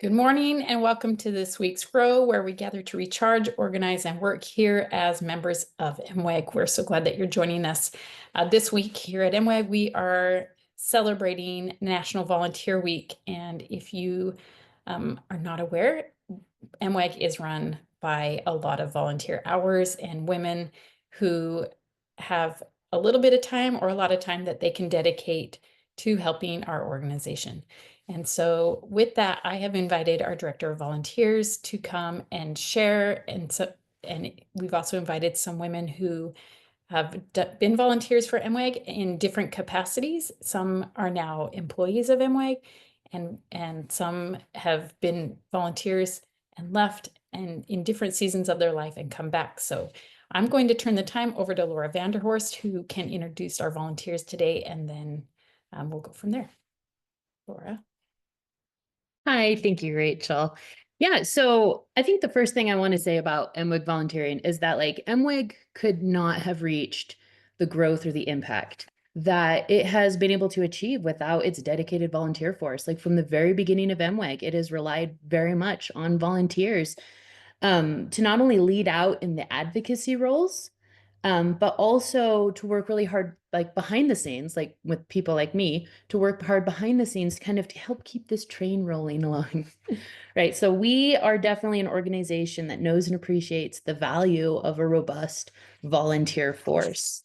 Good morning and welcome to this week's Grow, where we gather to recharge, organize, and work here as members of MWAG. We're so glad that you're joining us. This week here at MWAG, we are celebrating National Volunteer Week. And if you are not aware, MWAG is run by a lot of volunteer hours and women who have a little bit of time or a lot of time that they can dedicate to helping our organization. And so with that, I have invited our Director of Volunteers to come and share. And we've also invited some women who have been volunteers for MWAG in different capacities. Some are now employees of MWAG, and some have been volunteers and left and in different seasons of their life and come back. So I'm going to turn the time over to Laura Vanderhorst, who can introduce our volunteers today, and then we'll go from there. Laura. Hi, thank you, Rachel. Yeah, so I think the first thing I want to say about MWIG volunteering is that MWIG could not have reached the growth or the impact that it has been able to achieve without its dedicated volunteer force. Like from the very beginning of MWIG, it has relied very much on volunteers to not only lead out in the advocacy roles, but also to work really hard, like behind the scenes, like with people like me, to work hard behind the scenes, kind of to help keep this train rolling along, right? So we are definitely an organization that knows and appreciates the value of a robust volunteer force.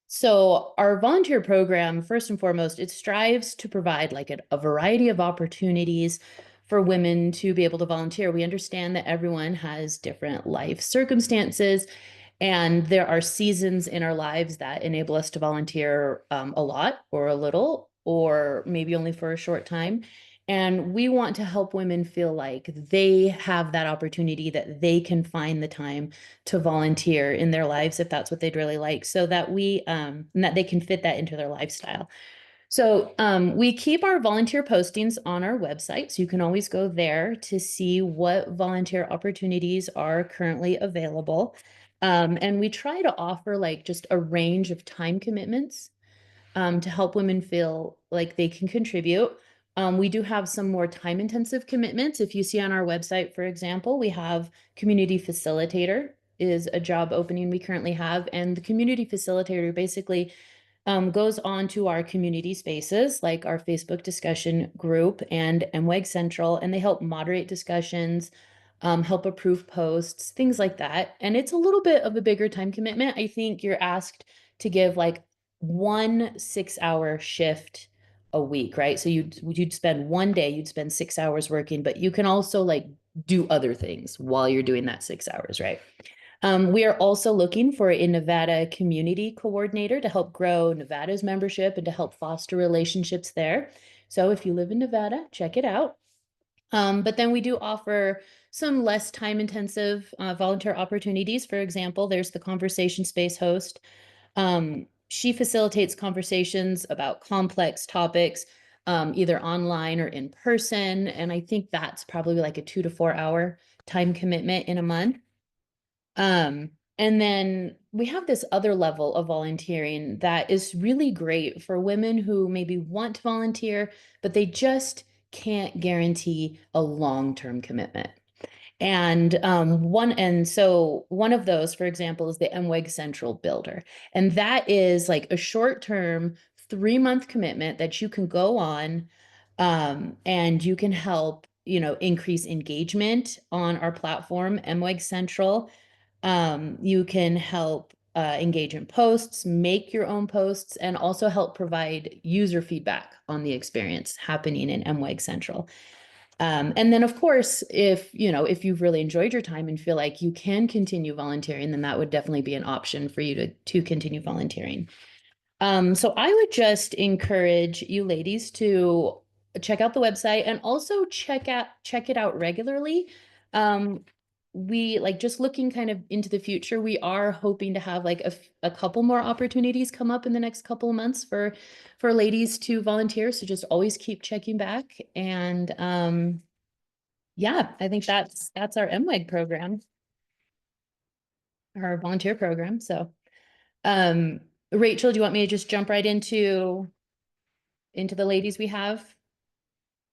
So our volunteer program, first and foremost, it strives to provide a variety of opportunities for women to be able to volunteer. We understand that everyone has different life circumstances, and there are seasons in our lives that enable us to volunteer a lot or a little, or maybe only for a short time. And we want to help women feel like they have that opportunity, that they can find the time to volunteer in their lives if that's what they'd really like, so that and that they can fit that into their lifestyle. So we keep our volunteer postings on our website, so you can always go there to see what volunteer opportunities are currently available. And we try to offer just a range of time commitments to help women feel like they can contribute. We do have some more time-intensive commitments. If you see on our website, for example, we have community facilitator is a job opening we currently have. And the community facilitator basically goes on to our community spaces, like our Facebook discussion group and MWAG Central, and they help moderate discussions, help approve posts, things like that. And it's a little bit of a bigger time commitment. I think you're asked to give one 6-hour shift a week, right? So you'd spend one day, you'd spend 6 hours working, but you can also do other things while you're doing that 6 hours, right? We are also looking for a Nevada community coordinator to help grow Nevada's membership and to help foster relationships there. So if you live in Nevada, check it out. But then we do offer some less time-intensive volunteer opportunities. For example, there's the conversation space host. She facilitates conversations about complex topics, either online or in person. And I think that's probably like a 2 to 4 hour time commitment in a month. And then we have this other level of volunteering that is really great for women who maybe want to volunteer, but they just can't guarantee a long-term commitment. And so one of those, for example, is the MWAG Central Builder. And that is like a short-term 3-month commitment that you can go on, and you can help, increase engagement on our platform, MWAG Central. You can help engage in posts, make your own posts, and also help provide user feedback on the experience happening in MWAG Central. And then, of course, if you've really enjoyed your time and feel like you can continue volunteering, then that would definitely be an option for you to continue volunteering. So I would just encourage you ladies to check out the website and also check it out regularly. We just looking kind of into the future, we are hoping to have a couple more opportunities come up in the next couple of months for ladies to volunteer. So just always keep checking back. And yeah, I think that's our MWAG program, our volunteer program. So Rachel, do you want me to just jump right into the ladies we have?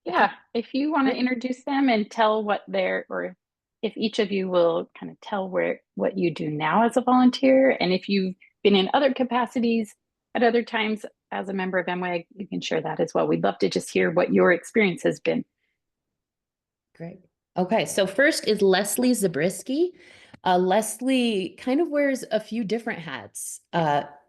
Yeah, if you want to Great. introduce them and tell what they're, or if each of you will kind of tell what you do now as a volunteer, and if you've been in other capacities at other times as a member of MWAG, you can share that as well. We'd love to just hear what your experience has been. Great. Okay, so first is Leslie Zabriskie. Leslie kind of wears a few different hats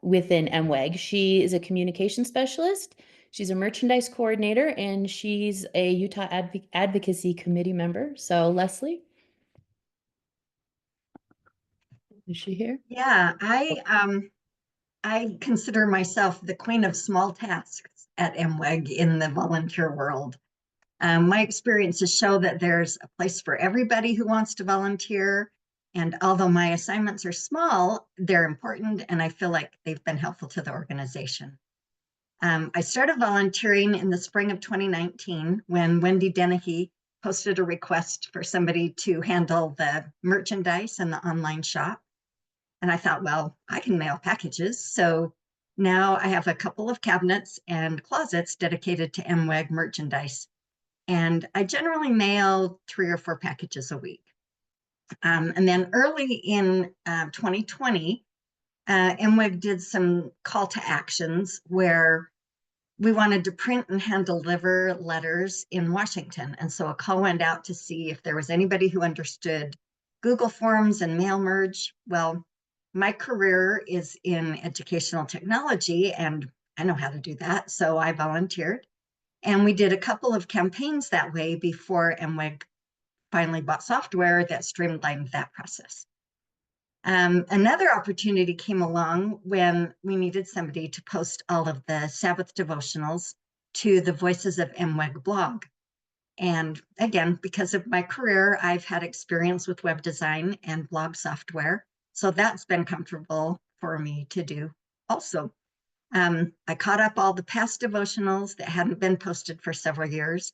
within MWEG. She is a communication specialist, she's a merchandise coordinator, and she's a Utah Advocacy Committee member. So, Leslie, is she here? Yeah, I consider myself the queen of small tasks at MWEG in the volunteer world. My experiences show that there's a place for everybody who wants to volunteer. And although my assignments are small, they're important, and I feel like they've been helpful to the organization. I started volunteering in the spring of 2019 when Wendy Dennehy posted a request for somebody to handle the merchandise and the online shop. And I thought, well, I can mail packages. So now I have a couple of cabinets and closets dedicated to MWEG merchandise. And I generally mail 3 or 4 packages a week. And then early in 2020, MWEG did some call to actions where we wanted to print and hand deliver letters in Washington. And so a call went out to see if there was anybody who understood Google Forms and mail merge. Well, my career is in educational technology and I know how to do that. So I volunteered. And we did a couple of campaigns that way before MWEG finally bought software that streamlined that process. Another opportunity came along when we needed somebody to post all of the Sabbath devotionals to the Voices of MWEG blog. And again, because of my career, I've had experience with web design and blog software. So that's been comfortable for me to do also. I caught up all the past devotionals that hadn't been posted for several years.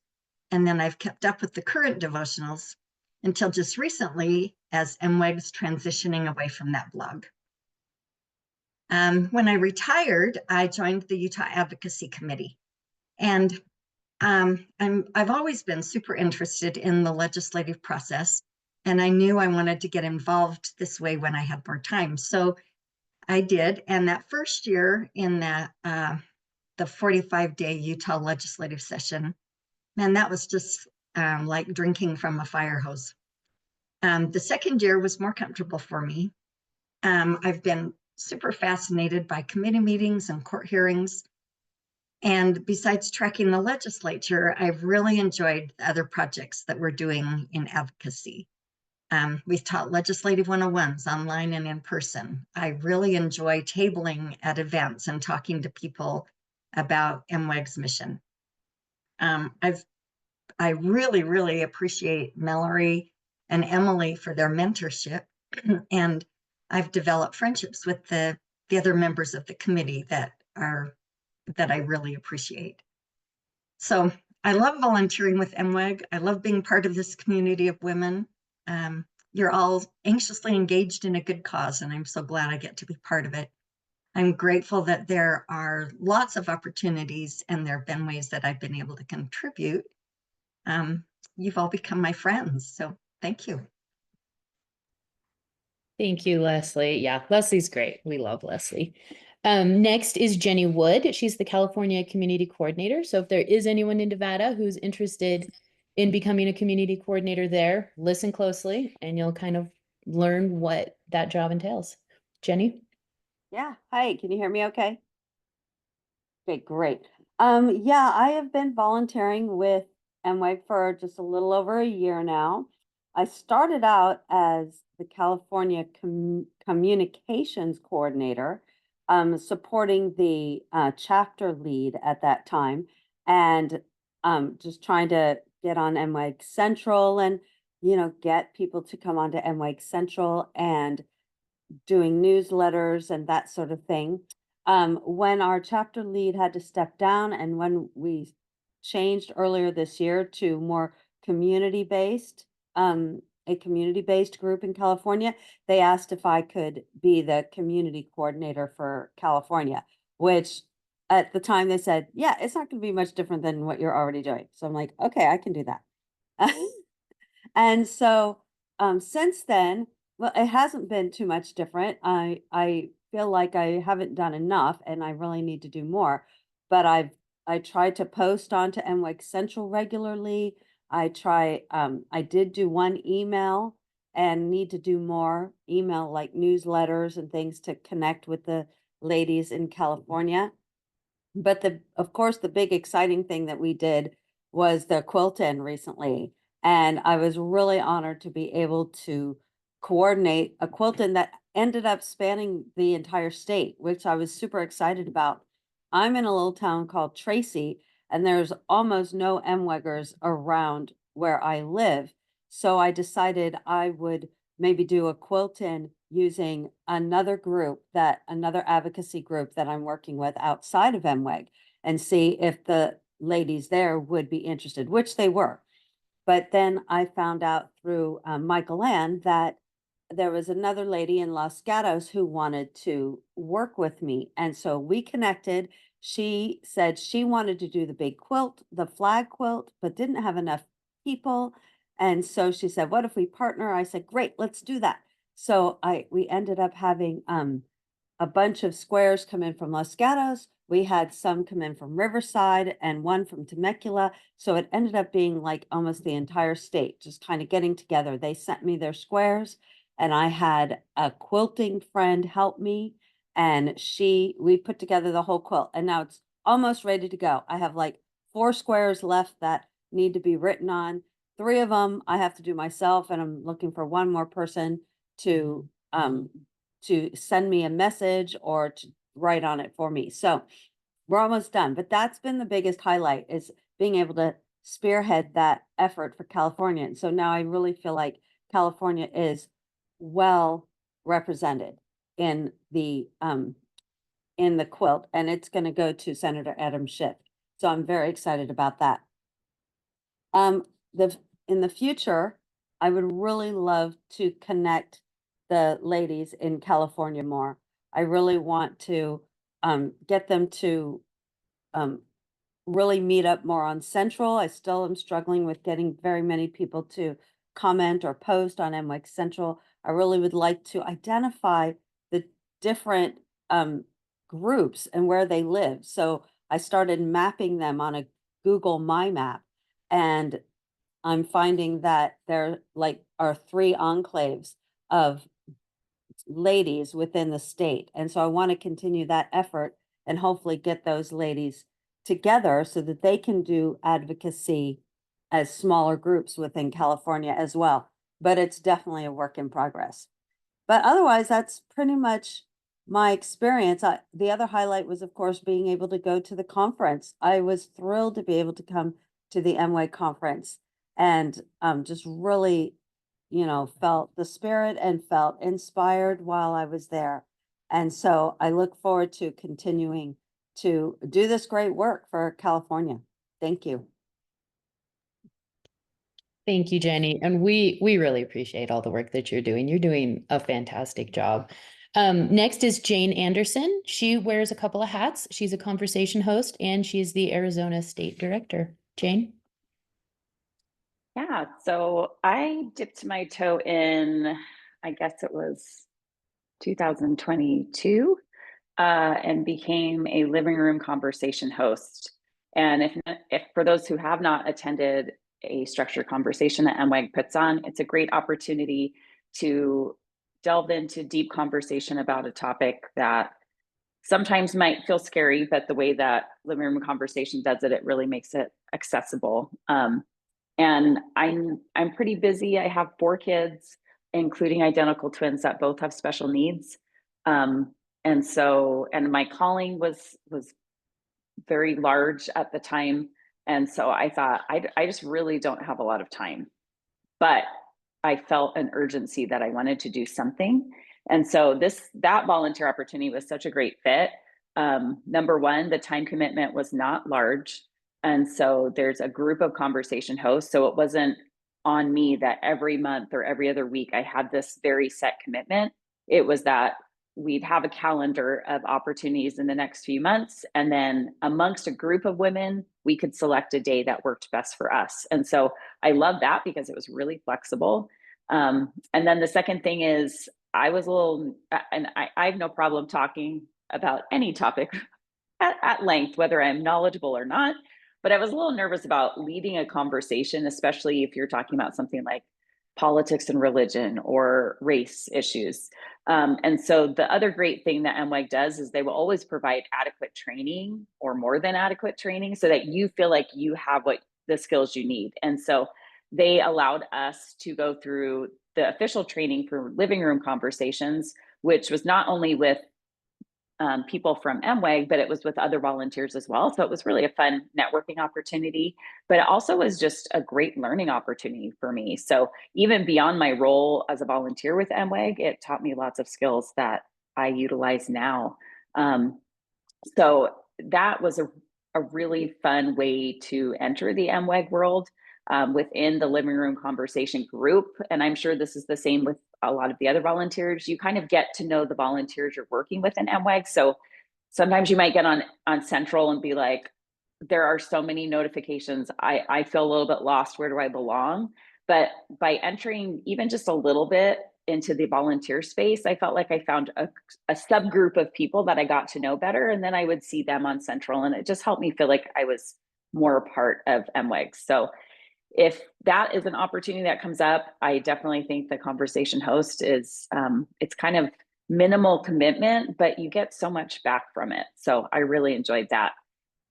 And then I've kept up with the current devotionals until just recently as MWEG's transitioning away from that blog. When I retired, I joined the Utah Advocacy Committee. And I've always been super interested in the legislative process. And I knew I wanted to get involved this way when I had more time. So I did. And that first year in that the 45-day Utah legislative session, man, that was just like drinking from a fire hose. The second year was more comfortable for me. I've been super fascinated by committee meetings and court hearings. And besides tracking the legislature, I've really enjoyed the other projects that we're doing in advocacy. We've taught legislative 101s online and in person. I really enjoy tabling at events and talking to people about MWEG's mission. I really, really appreciate Mallory and Emily for their mentorship. And I've developed friendships with the other members of the committee that I really appreciate. So I love volunteering with MWEG. I love being part of this community of women. You're all anxiously engaged in a good cause, and I'm so glad I get to be part of it. I'm grateful that there are lots of opportunities and there have been ways that I've been able to contribute. You've all become my friends, so thank you. Thank you, Leslie. Yeah, Leslie's great. We love Leslie. Next is Jenny Wood. She's the California Community Coordinator. So if there is anyone in Nevada who's interested in becoming a community coordinator there, listen closely and you'll kind of learn what that job entails. Jenny? Yeah. Hi, can you hear me okay? Okay, great. Yeah, I have been volunteering with MWEG for just a little over a year now. I started out as the California Communications Coordinator, supporting the chapter lead at that time, and just trying to get on MWEG Central and, get people to come onto MWEG Central and doing newsletters and that sort of thing. When our chapter lead had to step down and when we changed earlier this year to more community-based, a community-based group in California, they asked if I could be the community coordinator for California, which at the time they said, yeah, it's not going to be much different than what you're already doing. So I'm like, okay, I can do that. And so since then, well, it hasn't been too much different. I feel like I haven't done enough and I really need to do more. But I try to post onto MWEG Central regularly. I did do one email and need to do more email like newsletters and things to connect with the ladies in California. But of course, the big exciting thing that we did was the quilt-in recently. And I was really honored to be able to coordinate a quilt-in that ended up spanning the entire state, which I was super excited about. I'm in a little town called Tracy, and there's almost no MWEGers around where I live. So I decided I would maybe do a quilt-in using another advocacy group that I'm working with outside of MWEG, and see if the ladies there would be interested, which they were. But then I found out through Michael Ann that there was another lady in Los Gatos who wanted to work with me. And so we connected. She said she wanted to do the big quilt, the flag quilt, but didn't have enough people. And so she said, what if we partner? I said, great, let's do that. So we ended up having a bunch of squares come in from Los Gatos. We had some come in from Riverside and one from Temecula. So it ended up being like almost the entire state, just kind of getting together. They sent me their squares and I had a quilting friend help me, and we put together the whole quilt, and now it's almost ready to go. I have like 4 squares left that need to be written on. 3 of them I have to do myself, and I'm looking for one more person to send me a message or to write on it for me. So we're almost done, but that's been the biggest highlight, is being able to spearhead that effort for California. And so now I really feel like California is well represented in the quilt, and it's going to go to Senator Adam Schiff. So I'm very excited about that. In the future, I would really love to connect the ladies in California more. I really want to get them to really meet up more on Central. I still am struggling with getting very many people to comment or post on MWEG Central. I really would like to identify the different groups and where they live. So I started mapping them on a Google My Map, and I'm finding that there are 3 enclaves of ladies within the state. And so I want to continue that effort and hopefully get those ladies together so that they can do advocacy as smaller groups within California as well. But it's definitely a work in progress. But otherwise, that's pretty much my experience. The other highlight was, of course, being able to go to the conference. I was thrilled to be able to come to the MWEG conference, and just really, felt the spirit and felt inspired while I was there. And so I look forward to continuing to do this great work for California. Thank you. Thank you, Jenny. And we really appreciate all the work that you're doing. You're doing a fantastic job. Next is Jane Anderson. She wears a couple of hats. She's a conversation host, and she's the Arizona State Director. Jane? Yeah, so I dipped my toe in, I guess it was 2022, and became a living room conversation host. And if for those who have not attended a structured conversation that MWEG puts on, it's a great opportunity to delve into deep conversation about a topic that sometimes might feel scary, but the way that living room conversation does it, it really makes it accessible. And I'm pretty busy. I have 4 kids, including identical twins that both have special needs. And my calling was very large at the time. And so I thought, I just really don't have a lot of time, but I felt an urgency that I wanted to do something. And so that volunteer opportunity was such a great fit. Number one, the time commitment was not large. And so there's a group of conversation hosts. So it wasn't on me that every month or every other week I had this very set commitment. It was that we'd have a calendar of opportunities in the next few months. And then amongst a group of women, we could select a day that worked best for us. And so I love that because it was really flexible. And then the second thing is I was a little, and I have no problem talking about any topic at length, whether I'm knowledgeable or not. But I was a little nervous about leading a conversation, especially if you're talking about something like politics and religion or race issues. And so the other great thing that MWEG does is they will always provide adequate training or more than adequate training so that you feel like you have what the skills you need. And so they allowed us to go through the official training for living room conversations, which was not only with people from MWEG, but it was with other volunteers as well. So it was really a fun networking opportunity, but it also was just a great learning opportunity for me. So even beyond my role as a volunteer with MWEG, it taught me lots of skills that I utilize now. So that was a really fun way to enter the MWEG world within the living room conversation group. And I'm sure this is the same with a lot of the other volunteers. You kind of get to know the volunteers you're working with in MWEG. So sometimes you might get on Central and be like, there are so many notifications. I feel a little bit lost. Where do I belong? But by entering even just a little bit into the volunteer space, I felt like I found a subgroup of people that I got to know better. And then I would see them on Central, and it just helped me feel like I was more a part of MWEG. So if that is an opportunity that comes up, I definitely think the conversation host is, it's kind of minimal commitment, but you get so much back from it. So I really enjoyed that.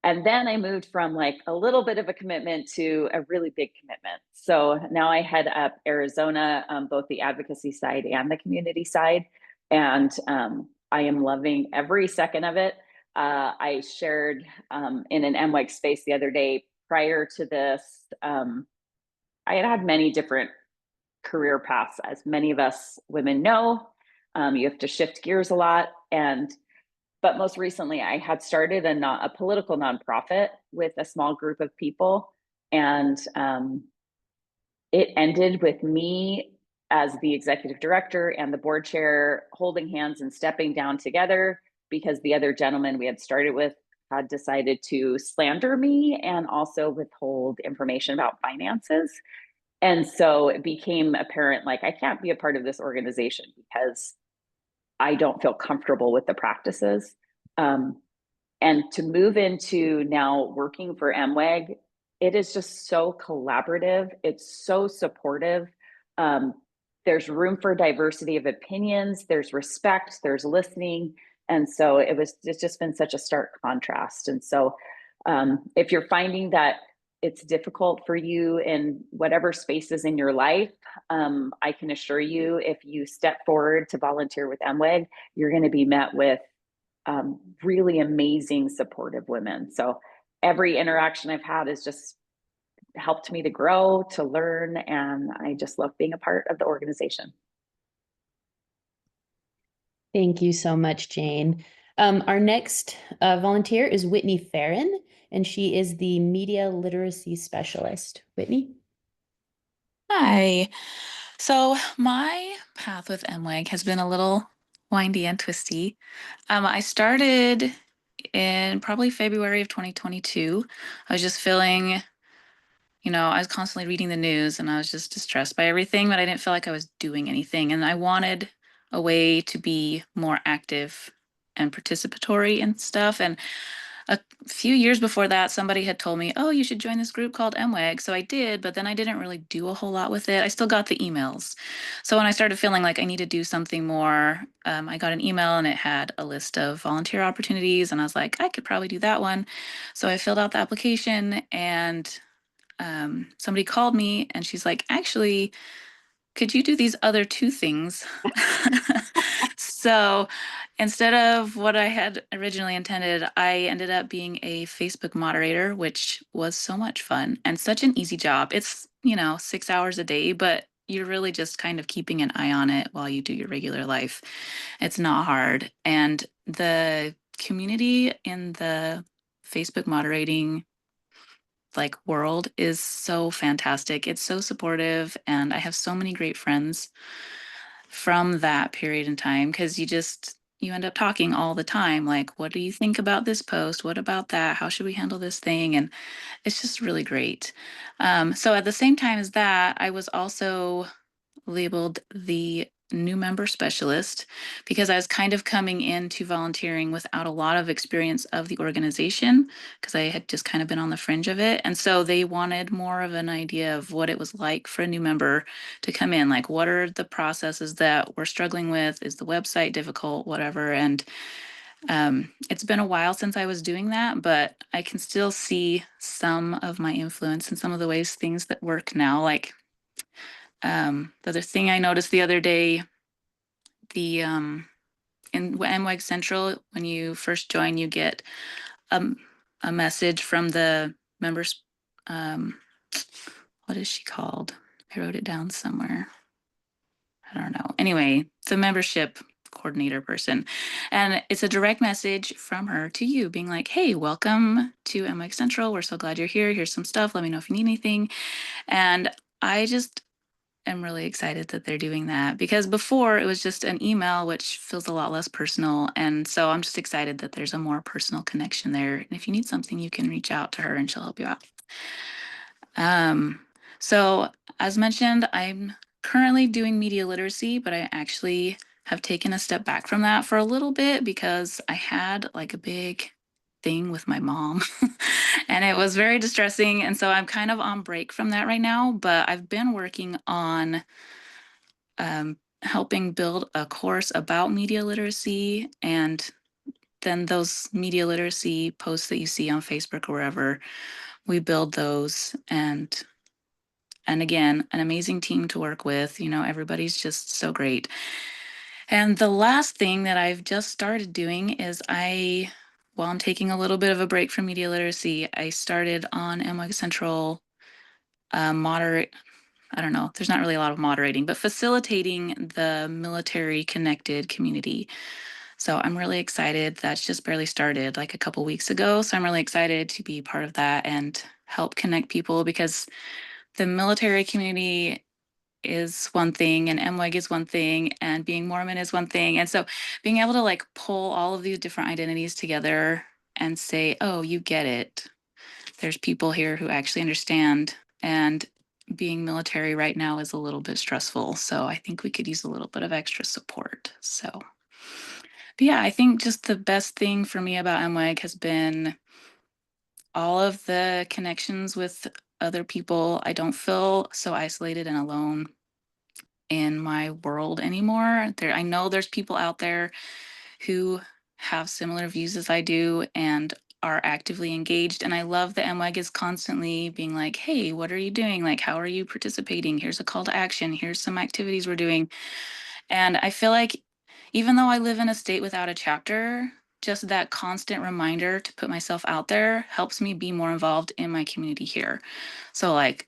And then I moved from like a little bit of a commitment to a really big commitment. So now I head up Arizona, both the advocacy side and the community side. And I am loving every second of it. I shared in an MWEG space the other day, prior to this, I had many different career paths, as many of us women know. You have to shift gears a lot. But most recently, I had started a political nonprofit with a small group of people. And it ended with me as the executive director and the board chair holding hands and stepping down together because the other gentleman we had started with had decided to slander me and also withhold information about finances. And so it became apparent, like, I can't be a part of this organization because I don't feel comfortable with the practices. And to move into now working for MWEG, it is just so collaborative. It's so supportive. There's room for diversity of opinions. There's respect. There's listening. And so it's just been such a stark contrast. And so if you're finding that it's difficult for you in whatever spaces in your life, I can assure you, if you step forward to volunteer with MWEG, you're going to be met with really amazing, supportive women. So every interaction I've had has just helped me to grow, to learn, and I just love being a part of the organization. Thank you so much, Jane. Our next volunteer is Whitney Farron, and she is the media literacy specialist. Whitney? Hi. So my path with MWEG has been a little windy and twisty. I started in probably February of 2022. I was just feeling, I was constantly reading the news and I was just distressed by everything, but I didn't feel like I was doing anything. And I wanted a way to be more active and participatory and stuff. And a few years before that, somebody had told me, oh, you should join this group called MWEG. So I did, but then I didn't really do a whole lot with it. I still got the emails. So when I started feeling like I need to do something more, I got an email and it had a list of volunteer opportunities. And I was like, I could probably do that one. So I filled out the application and somebody called me and she's like, actually, could you do these other two things? So instead of what I had originally intended, I ended up being a Facebook moderator, which was so much fun and such an easy job. It's, 6 hours a day, but you're really just kind of keeping an eye on it while you do your regular life. It's not hard. And the community in the Facebook moderating world is so fantastic. It's so supportive, and I have so many great friends from that period in time because you end up talking all the time. Like, what do you think about this post? What about that? How should we handle this thing? And it's just really great. So at the same time as that, I was also labeled the new member specialist because I was kind of coming into volunteering without a lot of experience of the organization because I had just kind of been on the fringe of it. And so they wanted more of an idea of what it was like for a new member to come in. Like, what are the processes that we're struggling with? Is the website difficult? Whatever. And it's been a while since I was doing that, but I can still see some of my influence in some of the ways things that work now. Like, the other thing I noticed the other day, the in MWAG Central, when you first join, you get a message from the members. What is she called? I wrote it down somewhere. I don't know. Anyway, it's a membership coordinator person. And it's a direct message from her to you being like, hey, welcome to MWAG Central. We're so glad you're here. Here's some stuff. Let me know if you need anything. And I just am really excited that they're doing that because before it was just an email, which feels a lot less personal. And so I'm just excited that there's a more personal connection there. And if you need something, you can reach out to her and she'll help you out. So as mentioned, I'm currently doing media literacy, but I actually have taken a step back from that for a little bit because I had like a big thing with my mom and it was very distressing. And so I'm kind of on break from that right now, but I've been working on helping build a course about media literacy, and then those media literacy posts that you see on Facebook or wherever, we build those. And again, an amazing team to work with. You know, everybody's just so great. And the last thing that I've just started doing is while I'm taking a little bit of a break from media literacy, I started on MWAG Central moderate. I don't know, there's not really a lot of moderating, but facilitating the military connected community. So I'm really excited. That's just barely started like a couple weeks ago. So I'm really excited to be part of that and help connect people because the military community is one thing and MWEG is one thing and being Mormon is one thing. And so being able to like pull all of these different identities together and say, oh, you get it. There's people here who actually understand. And being military right now is a little bit stressful. So I think we could use a little bit of extra support. So, but yeah, I think just the best thing for me about MWEG has been all of the connections with other people. I don't feel so isolated and alone in my world anymore. I know there's people out there who have similar views as I do and are actively engaged. And I love that MWAG is constantly being like, hey, what are you doing? Like, how are you participating? Here's a call to action. Here's some activities we're doing. And I feel like even though I live in a state without a chapter, just that constant reminder to put myself out there helps me be more involved in my community here. So like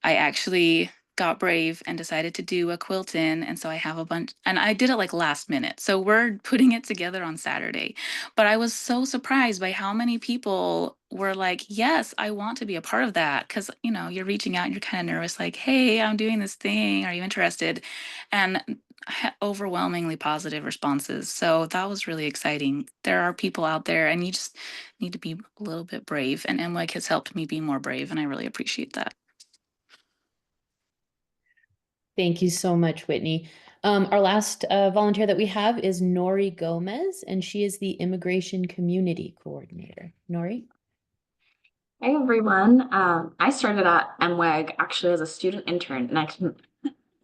I actually got brave and decided to do a quilt in. And so I have a bunch, and I did it like last minute. So we're putting it together on Saturday. But I was so surprised by how many people were like, yes, I want to be a part of that. Cause you know, you're reaching out and you're kind of nervous, like, hey, I'm doing this thing. Are you interested? And overwhelmingly positive responses. So that was really exciting. There are people out there and you just need to be a little bit brave. And MWEG has helped me be more brave. And I really appreciate that. Thank you so much, Whitney. Our last volunteer that we have is Nori Gomez, and she is the Immigration Community Coordinator. Nori? Hey everyone. I started at MWEG actually as a student intern, and I can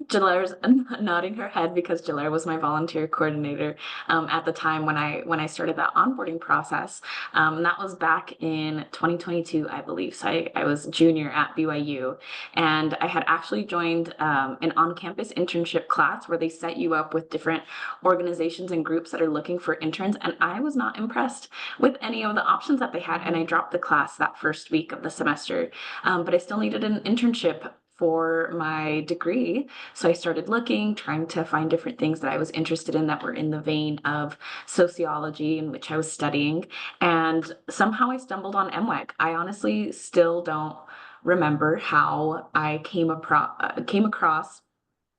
Jalaira's nodding her head because Jalaira was my volunteer coordinator at the time when I started that onboarding process. And that was back in 2022, I believe. So I was junior at BYU, and I had actually joined an on-campus internship class where they set you up with different organizations and groups that are looking for interns. And I was not impressed with any of the options that they had, and I dropped the class that first week of the semester. But I still needed an internship for my degree. So I started looking, trying to find different things that I was interested in that were in the vein of sociology, in which I was studying. And somehow I stumbled on MWEG. I honestly still don't remember how I came across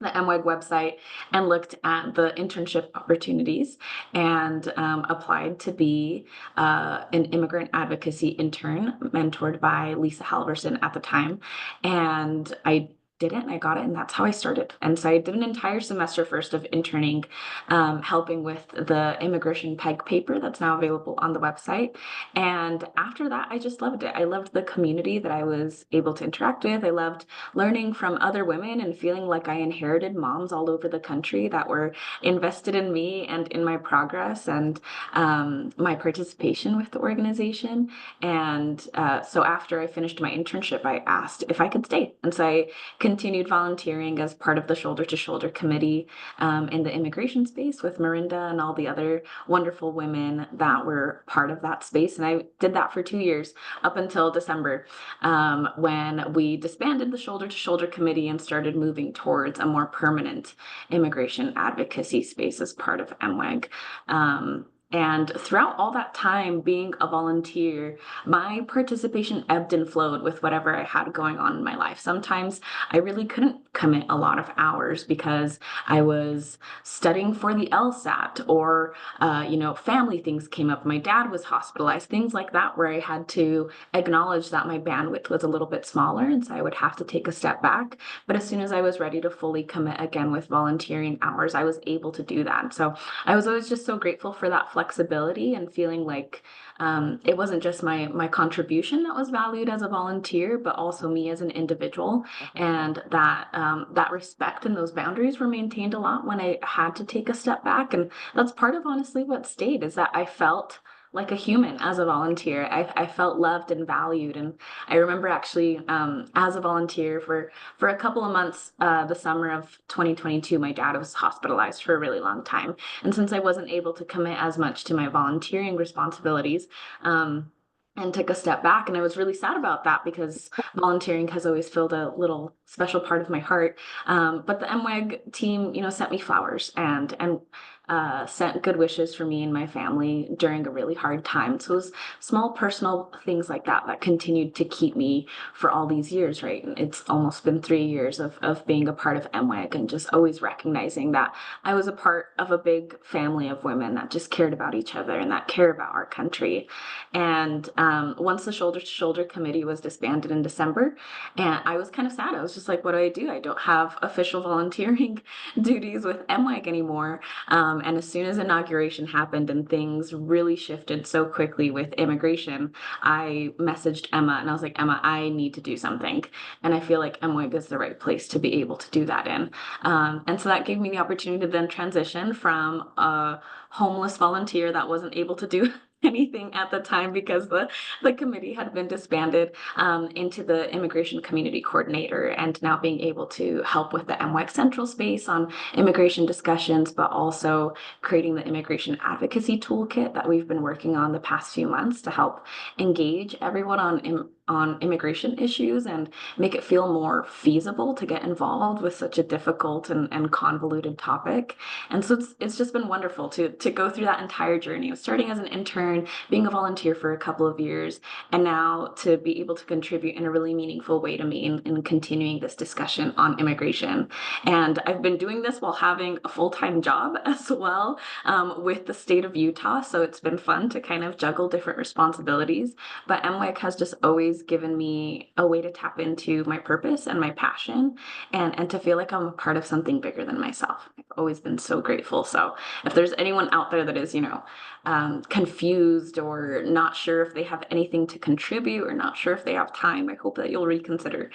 the MWEG website and looked at the internship opportunities and applied to be an immigrant advocacy intern mentored by Lisa Halverson at the time. And I did it and I got it, and that's how I started. And so I did an entire semester first of interning, helping with the immigration PEG paper that's now available on the website. And after that, I just loved it. I loved the community that I was able to interact with. I loved learning from other women and feeling like I inherited moms all over the country that were invested in me and in my progress and my participation with the organization. And so after I finished my internship, I asked if I could stay. And so I continued volunteering as part of the Shoulder to Shoulder committee in the immigration space with Miranda and all the other wonderful women that were part of that space. And I did that for 2 years up until December, when we disbanded the Shoulder to Shoulder committee and started moving towards a more permanent immigration advocacy space as part of MWEG. And throughout all that time being a volunteer, my participation ebbed and flowed with whatever I had going on in my life. Sometimes I really couldn't commit a lot of hours because I was studying for the LSAT, or family things came up. My dad was hospitalized, things like that, where I had to acknowledge that my bandwidth was a little bit smaller, and so I would have to take a step back. But as soon as I was ready to fully commit again with volunteering hours, I was able to do that. So I was always just so grateful for that flexibility and feeling like it wasn't just my contribution that was valued as a volunteer, but also me as an individual, and that that respect and those boundaries were maintained a lot when I had to take a step back. And that's part of honestly what stayed, is that I felt like a human as a volunteer. I felt loved and valued. And I remember actually as a volunteer for a couple of months, the summer of 2022, my dad was hospitalized for a really long time. And since I wasn't able to commit as much to my volunteering responsibilities, and took a step back, and I was really sad about that because volunteering has always filled a little special part of my heart. But the MWEG team, sent me flowers and sent good wishes for me and my family during a really hard time. So it was small personal things like that that continued to keep me for all these years, right? And it's almost been 3 years of being a part of MWEG, and just always recognizing that I was a part of a big family of women that just cared about each other and that care about our country. And once the Shoulder to Shoulder committee was disbanded in December, and I was kind of sad. I was just like, what do? I don't have official volunteering duties with MWEG anymore. And as soon as inauguration happened and things really shifted so quickly with immigration, I messaged Emma and I was like, Emma, I need to do something. And I feel like MWEG is the right place to be able to do that in. And so that gave me the opportunity to then transition from a homeless volunteer that wasn't able to do anything at the time because the committee had been disbanded, into the immigration community coordinator, and now being able to help with the MWEG Central space on immigration discussions, but also creating the immigration advocacy toolkit that we've been working on the past few months to help engage everyone on immigration issues and make it feel more feasible to get involved with such a difficult and convoluted topic. And so it's just been wonderful to go through that entire journey of starting as an intern, being a volunteer for a couple of years, and now to be able to contribute in a really meaningful way to me in continuing this discussion on immigration. And I've been doing this while having a full-time job as well, with the state of Utah. So it's been fun to kind of juggle different responsibilities. But MWEG has just always given me a way to tap into my purpose and my passion, and to feel like I'm a part of something bigger than myself. I've always been so grateful. So if there's anyone out there that is, confused or not sure if they have anything to contribute or not sure if they have time, I hope that you'll reconsider,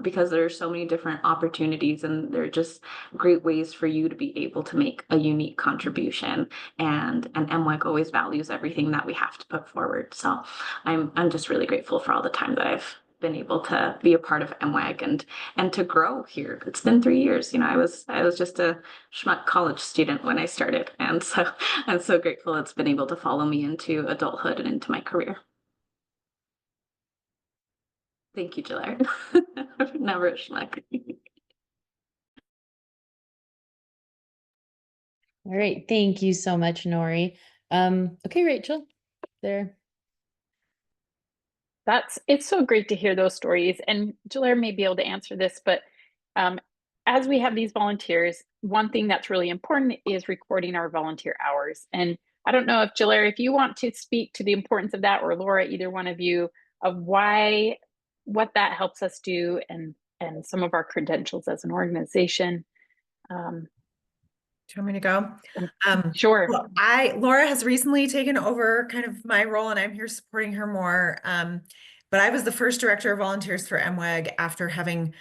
because there are so many different opportunities, and they're just great ways for you to be able to make a unique contribution. And MWEG always values everything that we have to put forward. So I'm just really grateful for all the time that I've been able to be a part of MWEG and to grow here. It's been 3 years. I was just a schmuck college student when I started, and so I'm so grateful it's been able to follow me into adulthood and into my career. Thank you, Jillard. Never a schmuck. All right. Thank you so much, Nori. Okay, Rachel, there. It's so great to hear those stories. And Julaire may be able to answer this, but as we have these volunteers, one thing that's really important is recording our volunteer hours. And I don't know if Jalaire, if you want to speak to the importance of that, or Laura, either one of you, of what that helps us do, and some of our credentials as an organization. Do you want me to go? Sure. Well, Laura has recently taken over kind of my role, and I'm here supporting her more. But I was the first director of volunteers for MWEG after having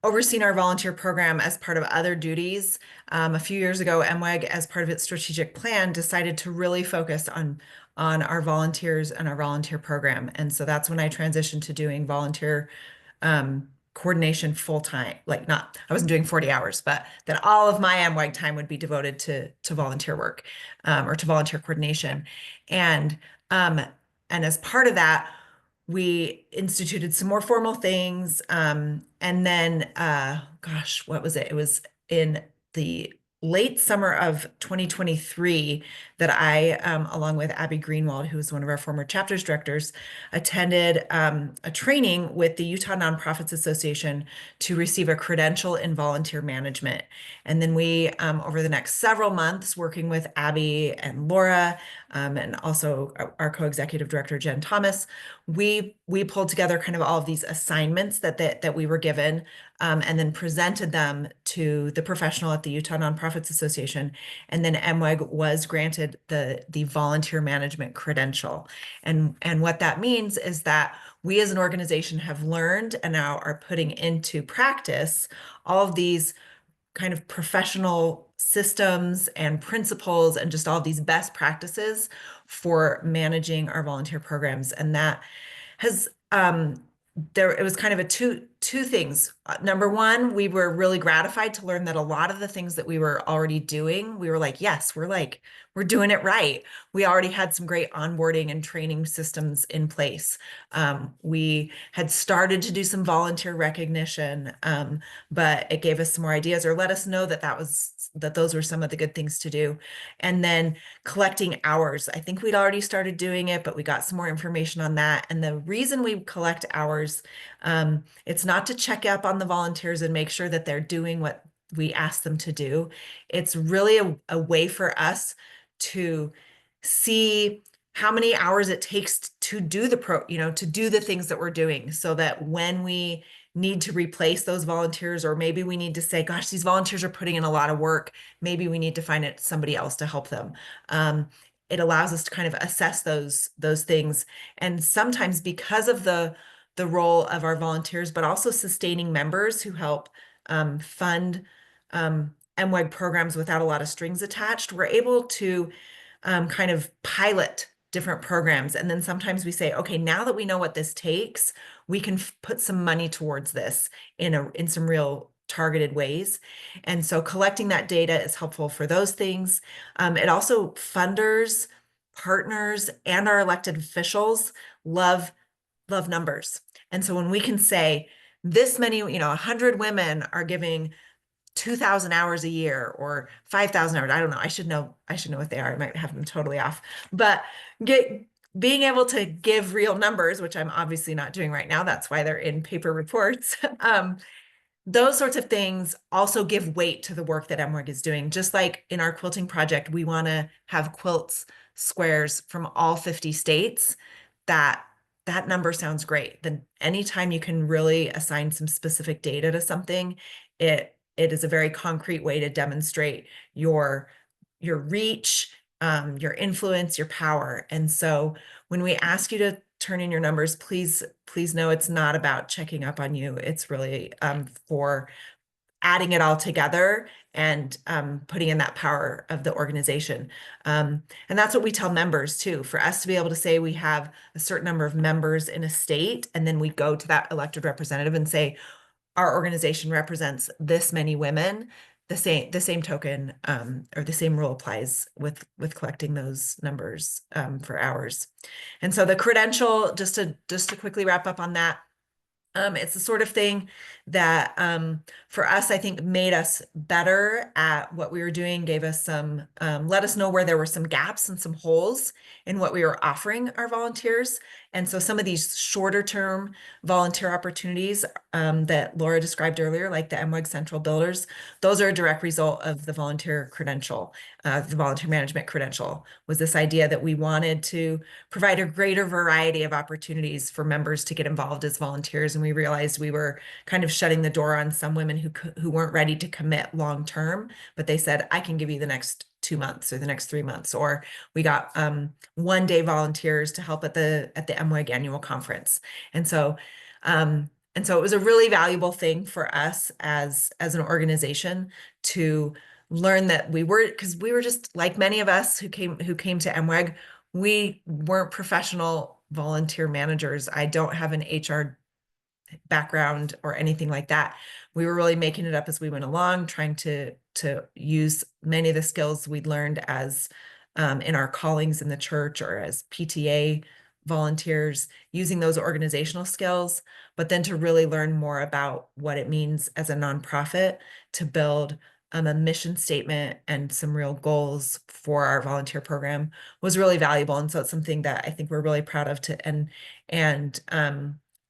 overseen our volunteer program as part of other duties. A few years ago, MWEG, as part of its strategic plan, decided to really focus on our volunteers and our volunteer program. And so that's when I transitioned to doing volunteer coordination full time. Like, not, I wasn't doing 40 hours, but that all of my MWEG time would be devoted to volunteer work, or to volunteer coordination. And as part of that, we instituted some more formal things. And then, gosh, what was it? It was in the late summer of 2023 that I, along with Abby Greenwald, who was one of our former chapters directors, attended a training with the Utah Nonprofits Association to receive a credential in volunteer management. And then we, over the next several months, working with Abby and Laura, and also our co-executive director, Jen Thomas, we pulled together kind of all of these assignments that we were given, and then presented them to the professional at the Utah Nonprofits Association. And then MWEG was granted the volunteer management credential. And what that means is that we as an organization have learned and now are putting into practice all of these kind of professional systems and principles and just all of these best practices for managing our volunteer programs. And that has it was kind of a two things. Number one, we were really gratified to learn that a lot of the things that we were already doing, we were like, yes, we're doing it right. We already had some great onboarding and training systems in place. We had started to do some volunteer recognition, but it gave us some more ideas, or let us know that those were some of the good things to do. And then collecting hours. I think we'd already started doing it, but we got some more information on that. And the reason we collect hours, it's not to check up on the volunteers and make sure that they're doing what we ask them to do. It's really a way for us to see how many hours it takes to do to do the things that we're doing, so that when we need to replace those volunteers, or maybe we need to say, gosh, these volunteers are putting in a lot of work, maybe we need to find somebody else to help them. It allows us to kind of assess those things. And sometimes, because of the role of our volunteers, but also sustaining members who help fund MWEG programs without a lot of strings attached, we're able to kind of pilot different programs. And then sometimes we say, okay, now that we know what this takes, we can put some money towards this in some real targeted ways. And so collecting that data is helpful for those things. It also, funders, partners, and our elected officials love numbers. And so when we can say this many, 100 women are giving 2,000 hours a year or 5,000 hours, I don't know. I should know what they are. I might have them totally off. But being able to give real numbers, which I'm obviously not doing right now, that's why they're in paper reports. Those sorts of things also give weight to the work that MWEG is doing. Just like in our quilting project, we want to have quilts squares from all 50 states. That number sounds great. Then anytime you can really assign some specific data to something, it is a very concrete way to demonstrate your reach, your influence, your power. And so when we ask you to turn in your numbers, please know it's not about checking up on you. It's really for adding it all together and putting in that power of the organization. And that's what we tell members too. For us to be able to say we have a certain number of members in a state, and then we go to that elected representative and say, our organization represents this many women, the same token, or the same rule applies with collecting those numbers for hours. And so the credential, just to quickly wrap up on that, it's the sort of thing that for us, I think, made us better at what we were doing, gave us some, let us know where there were some gaps and some holes in what we were offering our volunteers. And so some of these shorter term volunteer opportunities that Laura described earlier, like the MWEG Central Builders, those are a direct result of the volunteer credential, the volunteer management credential, was this idea that we wanted to provide a greater variety of opportunities for members to get involved as volunteers. And we realized we were kind of shutting the door on some women who weren't ready to commit long term, but they said, I can give you the next 2 months or the next 3 months. Or we got 1-day volunteers to help at the MWEG annual conference. And so it was a really valuable thing for us as an organization to learn that because we were just like many of us who came to MWEG, we weren't professional volunteer managers. I don't have an HR background or anything like that. We were really making it up as we went along, trying to use many of the skills we'd learned as in our callings in the church or as PTA volunteers, using those organizational skills, but then to really learn more about what it means as a nonprofit to build a mission statement and some real goals for our volunteer program was really valuable. And so it's something that I think we're really proud of and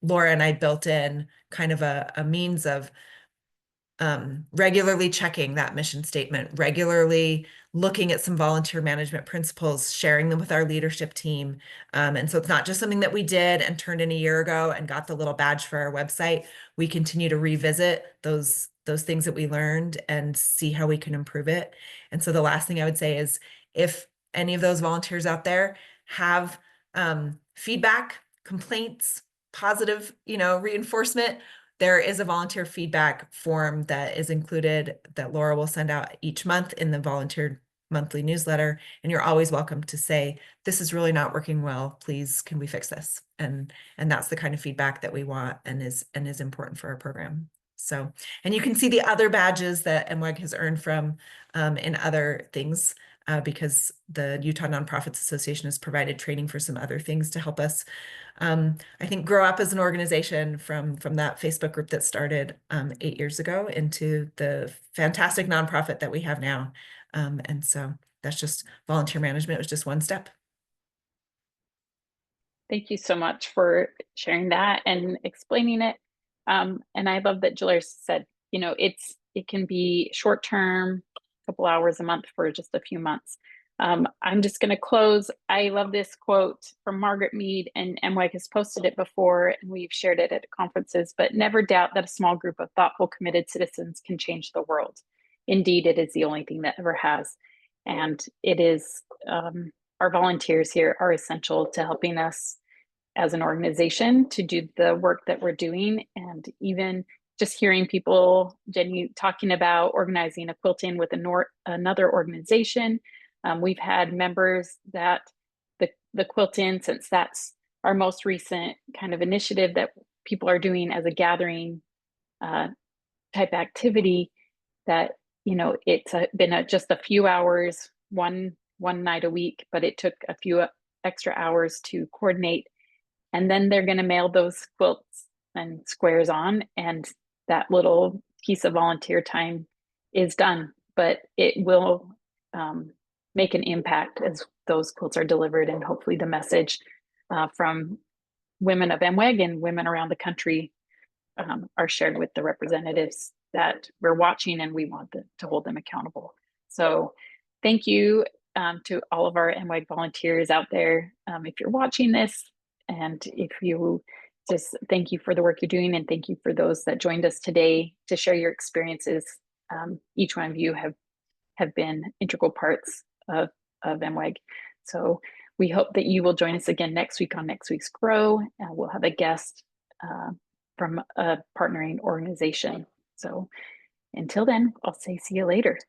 Laura and I built in kind of a means of regularly checking that mission statement, regularly looking at some volunteer management principles, sharing them with our leadership team. And so it's not just something that we did and turned in a year ago and got the little badge for our website. We continue to revisit those things that we learned and see how we can improve it. And so the last thing I would say is if any of those volunteers out there have feedback, complaints, positive, reinforcement, there is a volunteer feedback form that is included that Laura will send out each month in the volunteer monthly newsletter. And you're always welcome to say, this is really not working well. Please, can we fix this? And that's the kind of feedback that we want and is important for our program. So, and you can see the other badges that MWEG has earned from in other things because the Utah Nonprofits Association has provided training for some other things to help us I think grow up as an organization from that Facebook group that started 8 years ago into the fantastic nonprofit that we have now. And so that's just volunteer management. It was just one step. Thank you so much for sharing that and explaining it. And I love that Julia said, it can be short term, a couple hours a month for just a few months. I'm just going to close. I love this quote from Margaret Mead, and MWEG has posted it before, and we've shared it at conferences, but never doubt that a small group of thoughtful, committed citizens can change the world. Indeed, it is the only thing that ever has. And it is, our volunteers here are essential to helping us as an organization to do the work that we're doing. And even just hearing people, Jenny, talking about organizing a quilt-in with another organization. We've had members that the quilt-in, since that's our most recent kind of initiative that people are doing as a gathering type activity, that it's been just a few hours, one night a week, but it took a few extra hours to coordinate. And then they're going to mail those quilts and squares on, and that little piece of volunteer time is done, but it will make an impact as those quilts are delivered, and hopefully the message from women of MWEG and women around the country are shared with the representatives that we're watching, and we want to hold them accountable. So thank you to all of our MWEG volunteers out there. If you're watching this, and if you just thank you for the work you're doing, and thank you for those that joined us today to share your experiences. Each one of you have been integral parts of MWEG. So we hope that you will join us again next week on next week's Grow. We'll have a guest from a partnering organization. So until then, I'll say see you later.